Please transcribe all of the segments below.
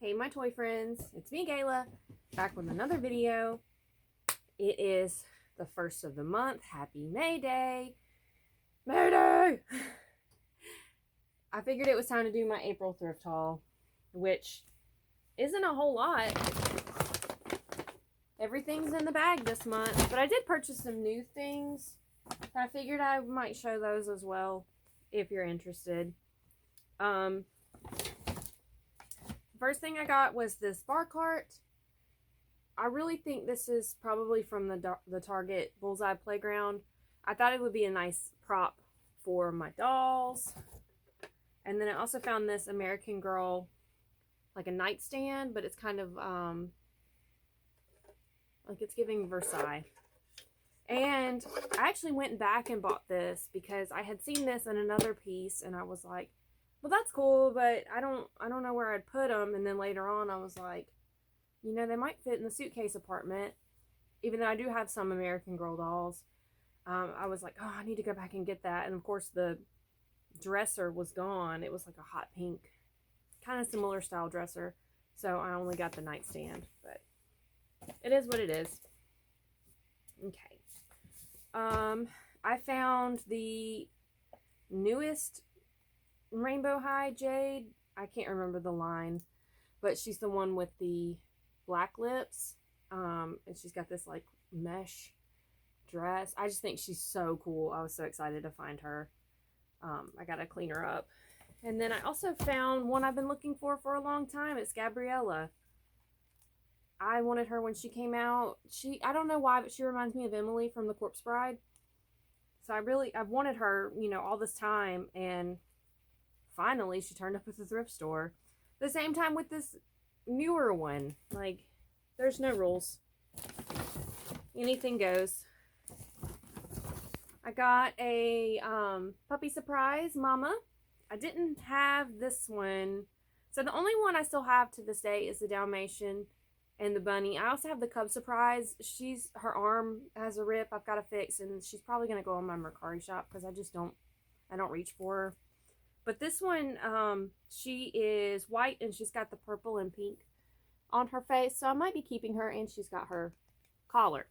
Hey my toy friends, it's me Gayla, back with another video. It is the first of the month. Happy May Day! May Day! I figured it was time to do my April thrift haul, which isn't a whole lot. Everything's in the bag this month, but I did purchase some new things. I figured I might show those as well if you're interested. First thing I got was this bar cart. I really think this is probably from the Target Bullseye Playground. I thought it would be a nice prop for my dolls. And then I also found this American Girl, like a nightstand, but it's kind of like it's giving Versailles. And I actually went back and bought this because I had seen this in another piece and I was like, well, that's cool, but I don't know where I'd put them. And then later on I was like, you know, they might fit in the suitcase apartment, even though I do have some American Girl dolls. I was like, oh, I need to go back and get that. And of course the dresser was gone. It was like a hot pink, kind of similar style dresser. So I only got the nightstand, but it is what it is. Okay. I found the newest Rainbow High Jade. I can't remember the line, but she's the one with the black lips. And she's got this like mesh dress. I just think she's so cool. I was so excited to find her. I gotta clean her up. And then I also found one I've been looking for a long time. It's Gabriella. I wanted her when she came out. I don't know why, but she reminds me of Emily from The Corpse Bride. So I've wanted her, you know, all this time, and finally she turned up at the thrift store. The same time with this newer one. Like, there's no rules. Anything goes. I got a puppy surprise mama. I didn't have this one. So the only one I still have to this day is the Dalmatian and the bunny. I also have the cub surprise. Her arm has a rip I've got to fix, and she's probably going to go on my Mercari shop because I don't reach for her. But this one, she is white and she's got the purple and pink on her face. So I might be keeping her, and she's got her collar.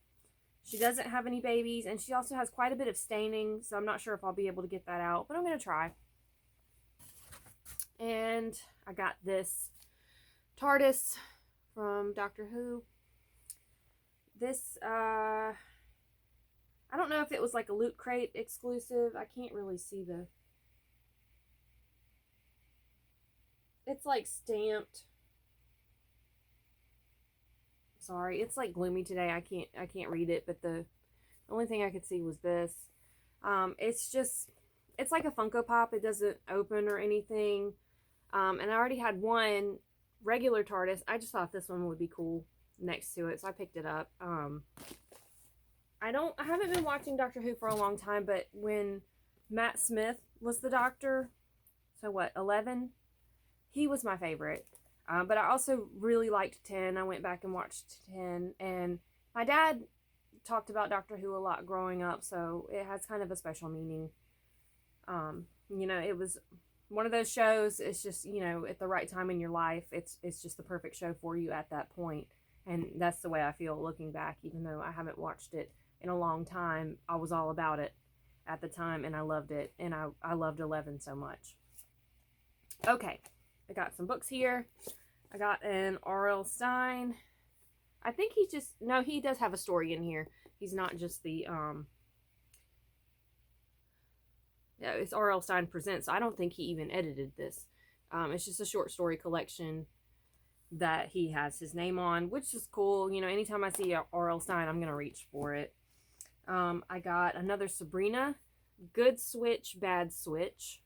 She doesn't have any babies, and she also has quite a bit of staining. So I'm not sure if I'll be able to get that out, but I'm going to try. And I got this TARDIS from Doctor Who. This, I don't know if it was like a Loot Crate exclusive. I can't really see it's like stamped. Sorry, it's like gloomy today. I can't read it, but the only thing I could see was this. It's like a Funko Pop. It doesn't open or anything. And I already had one regular TARDIS. I just thought this one would be cool next to it, so I picked it up. I haven't been watching Doctor Who for a long time, but when Matt Smith was the Doctor, so what, 11? He was my favorite. But I also really liked 10. I went back and watched 10, and my dad talked about Doctor Who a lot growing up, so it has kind of a special meaning. You know, it was one of those shows. It's just, you know, at the right time in your life, it's just the perfect show for you at that point. And that's the way I feel looking back. Even though I haven't watched it in a long time, I was all about it at the time, and I loved it. And I loved 11 so much. Okay, I got some books here. I got an R.L. Stine. I think he does have a story in here. He's not just the, yeah, it's R.L. Stine Presents. I don't think he even edited this. It's just a short story collection that he has his name on, which is cool. You know, anytime I see R.L. Stine, I'm going to reach for it. I got another Sabrina. Good Switch, Bad Switch.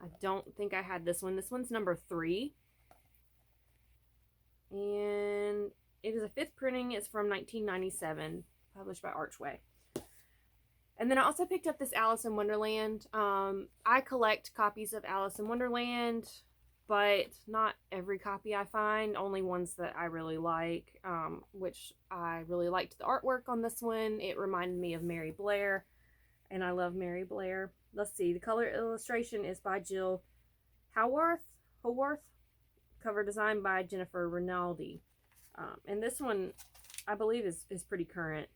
I don't think I had this one. This one's number 3. And it is a 5th printing. It's from 1997, published by Archway. And then I also picked up this Alice in Wonderland. I collect copies of Alice in Wonderland, but not every copy I find, only ones that I really like, which I really liked the artwork on this one. It reminded me of Mary Blair, and I love Mary Blair. Let's see, the color illustration is by Jill Howarth. cover design by Jennifer Rinaldi. And this one, I believe, is pretty current.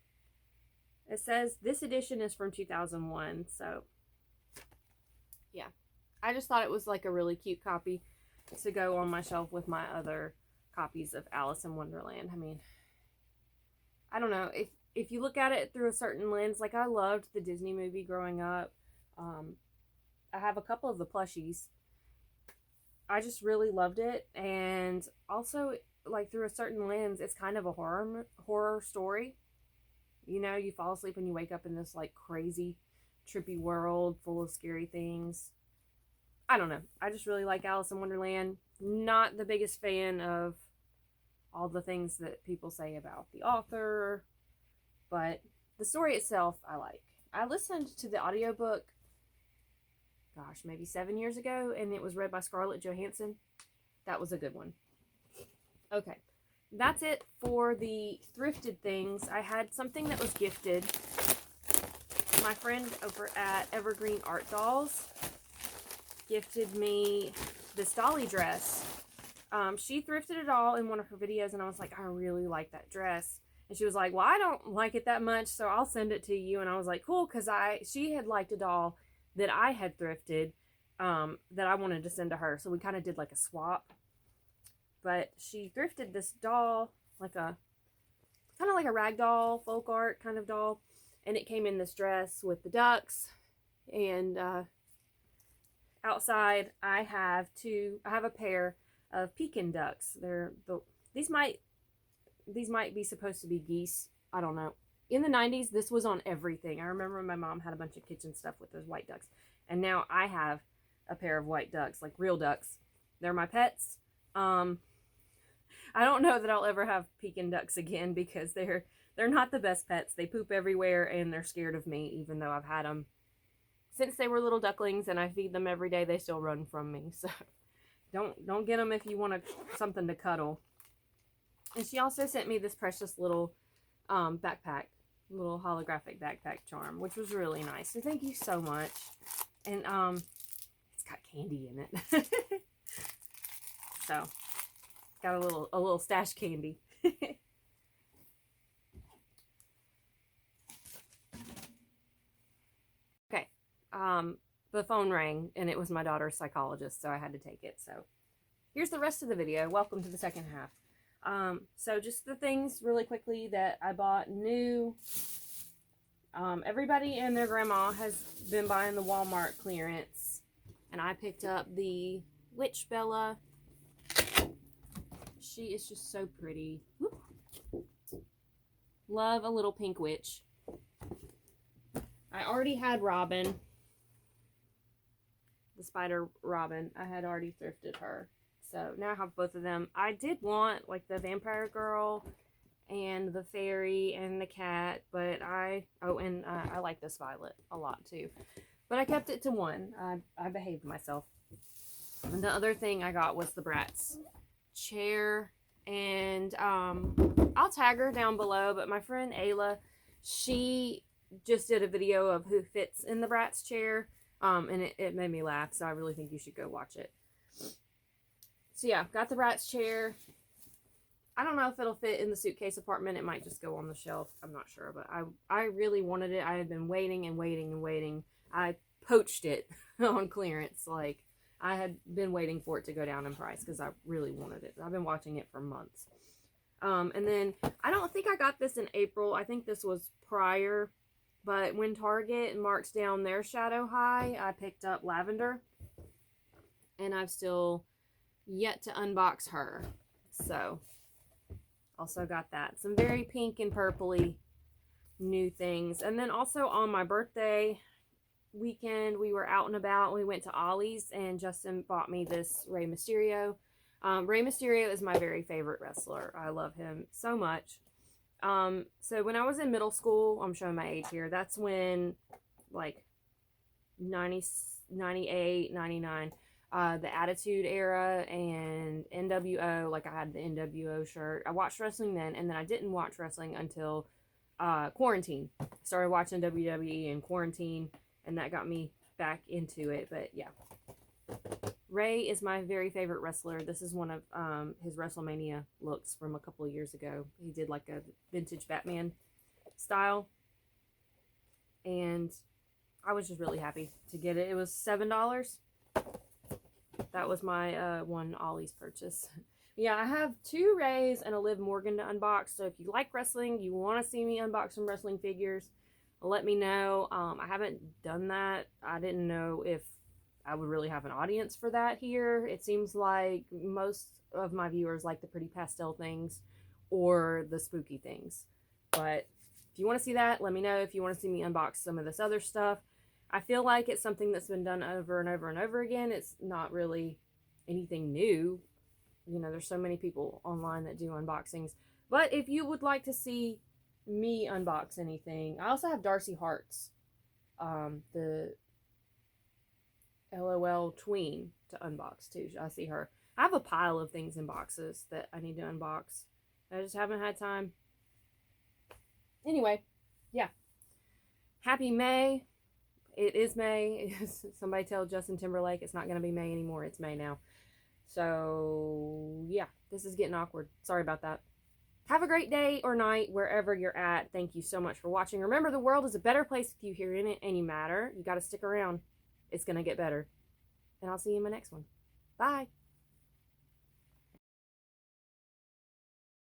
It says this edition is from 2001, so yeah. I just thought it was like a really cute copy to go on my shelf with my other copies of Alice in Wonderland. I mean, I don't know, if you look at it through a certain lens, like I loved the Disney movie growing up. I have a couple of the plushies. I just really loved it, and also, like, through a certain lens, it's kind of a horror story. You know, you fall asleep and you wake up in this like crazy, trippy world full of scary things. I don't know. I just really like Alice in Wonderland. Not the biggest fan of all the things that people say about the author, but the story itself I like. I listened to the audiobook, gosh, maybe 7 years ago, and it was read by Scarlett Johansson. That was a good one. Okay, that's it for the thrifted things. I had something that was gifted. My friend over at Evergreen Art Dolls gifted me this dolly dress. She thrifted it all in one of her videos, and I was like, I really like that dress. And she was like, well, I don't like it that much, so I'll send it to you. And I was like, cool, because she had liked a doll that I had thrifted that I wanted to send to her. So we kind of did like a swap. But she thrifted this doll, like a kind of like a rag doll, folk art kind of doll. And it came in this dress with the ducks. And outside I have a pair of Pekin ducks. These might be supposed to be geese. I don't know. In the 90s, this was on everything. I remember my mom had a bunch of kitchen stuff with those white ducks. And now I have a pair of white ducks, like real ducks. They're my pets. I don't know that I'll ever have Pekin ducks again because they're not the best pets. They poop everywhere and they're scared of me, even though I've had them since they were little ducklings and I feed them every day. They still run from me. So don't get them if you want something to cuddle. And she also sent me this precious little backpack, little holographic backpack charm, which was really nice. So thank you so much. And it's got candy in it. So got a little stash candy. Okay. The phone rang and it was my daughter's psychologist, so I had to take it. So here's the rest of the video. Welcome to the second half. So just the things really quickly that I bought new. Everybody and their grandma has been buying the Walmart clearance, and I picked up the Witch Bella. She is just so pretty. Whoop. Love a little pink witch. I already had Robin, the spider Robin. I had already thrifted her. So now I have both of them. I did want like the vampire girl and the fairy and the cat, but I like this violet a lot too. But I kept it to one. I behaved myself. And the other thing I got was the Bratz chair, and I'll tag her down below, but my friend Ayla, she just did a video of who fits in the Bratz chair, and it made me laugh, so I really think you should go watch it. So yeah, got the Bratz chair. I don't know if it'll fit in the suitcase apartment. It might just go on the shelf. I'm not sure, but I really wanted it. I had been waiting and waiting and waiting. I poached it on clearance. Like, I had been waiting for it to go down in price because I really wanted it. I've been watching it for months. And then I don't think I got this in April. I think this was prior. But when Target marks down their shadow high, I picked up Lavender. And I've still yet to unbox her. So, also got that. Some very pink and purpley new things. And then also on my birthday weekend, we were out and about. We went to Ollie's and Justin bought me this Rey Mysterio. Rey Mysterio is my very favorite wrestler. I love him so much. So when I was in middle school, I'm showing my age here, that's when, like, 90, 98, 99, the Attitude Era and NWO, like, I had the NWO shirt. I watched wrestling then, and then I didn't watch wrestling until quarantine. Started watching WWE in quarantine, and that got me back into it. But yeah, Ray is my very favorite wrestler. This is one of his WrestleMania looks from a couple of years ago. He did like a vintage Batman style. And I was just really happy to get it. It was $7. That was my one Ollie's purchase. Yeah, I have 2 Rays and a Liv Morgan to unbox. So if you like wrestling, you want to see me unbox some wrestling figures, let me know. I haven't done that. I didn't know if I would really have an audience for that here. It seems like most of my viewers like the pretty pastel things or the spooky things. But if you want to see that, let me know. If you want to see me unbox some of this other stuff, I feel like it's something that's been done over and over and over again. It's not really anything new. You know, there's so many people online that do unboxings. But if you would like to see me unbox anything, I also have Darcy Hart's, the LOL tween to unbox too. I see her. I have a pile of things in boxes that I need to unbox. I just haven't had time. Anyway, yeah. Happy May. It is May. Somebody tell Justin Timberlake it's not going to be May anymore. It's May now. So, yeah. This is getting awkward. Sorry about that. Have a great day or night wherever you're at. Thank you so much for watching. Remember, the world is a better place if you hear in it and you matter. You got to stick around. It's going to get better. And I'll see you in my next one. Bye.